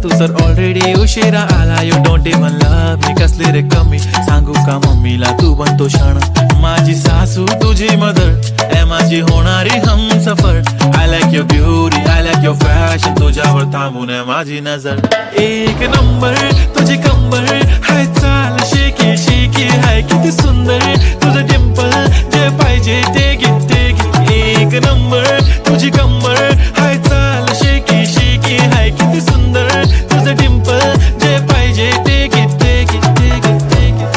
तू तर ऑलरेडी उशिरा आला. You don't even love me, कसली रे कमी सांगू का मम्मीला तू बनतो क्षण. माझी सासू तुझी मदर ए माझी होणारी Humsafar. I like your beauty, I like your fashion, तुझ्यावर थांबून आहे माझी नजर. एक नंबर तुझी कंबर हाय, चाल शेकी शेकी हाय, किती सुंदर तुझं डिंपल, जे पाहिजे ते घे ते घे. एक नंबर तुझी कंबर हाय, चाल शेकी शेकी हाय, किती सुंदर तुझं डिंपल, जे पाहिजे ते घे ते घे ते घे ते घे.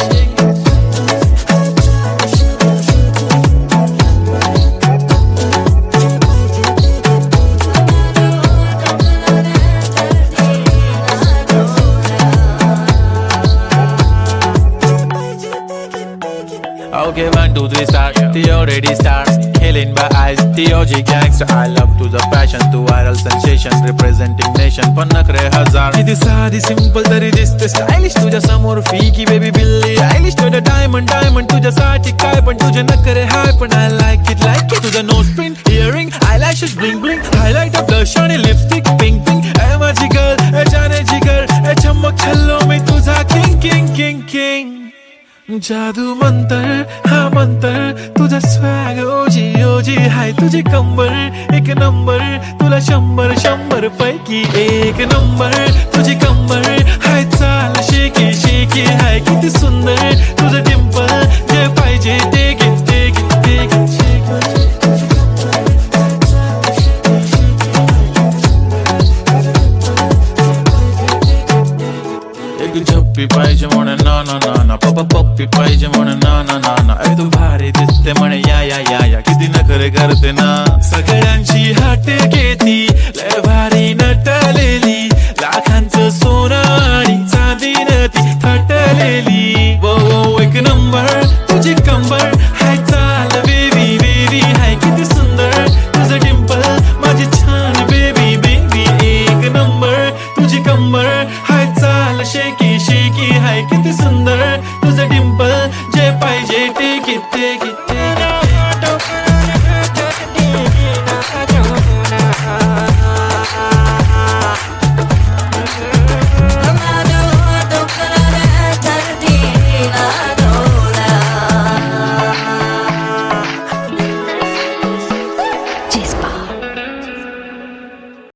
Okay, 1, 2, 3 start. The already start. Killing by eyes. The OG gangster. I love to the passion, to viral sensation, representing nation. पण नखरे हजार. किती साधी simple तरी दिसते stylish. तुझ्या समोर फीकी baby बिल्ली आयलिश. तुझं diamond diamond तुझ्यासाठी काय पण तुझे नखरे हाय पण I like it like it. तुझं nose pin, earring, eyelashes bling bling, highlighter, blush आणि lipstick pink pink. ए माझी girl, ए जाने जिगर, ए चमक छल्लो मी तुझा king king king king. जादू मंतर हा मंतर, तुझा स्वॅग ओजी ओजी हाय, तुझी कंबर एक नंबर, तुला 100 पैकी एक नंबर. तुझी कंबर हाय, चाल शेकी शेकी हाय, किती सुंदर तुझं डिंपल, जे पाहिजे ते घे ते घे ते घे. झप्पी पाहिजे म्हणे ना ना ना ना, पप्पी पाहिजे म्हणे ना ना ना ना. अरे तू भारी दिसते म्हणे या या या या, किती नखरे करते ना. सगळ्यांची हाट घेती लय भारी नटलेली, लाखांचं सोनं आणि चांदीनं ती थटलेली. वो एक नंबर तुझी कंबर हाय, चाल बेबी बेबी हाय, किती सुंदर तुझं डिंपल, माझी छान बेबी बेबी. एक नंबर तुझी कंबर हाय, चाल शेकी शेकी हाय, किती सुंदर तुझं डिंपल, जे पाहिजे ते घे ते घे ते घे.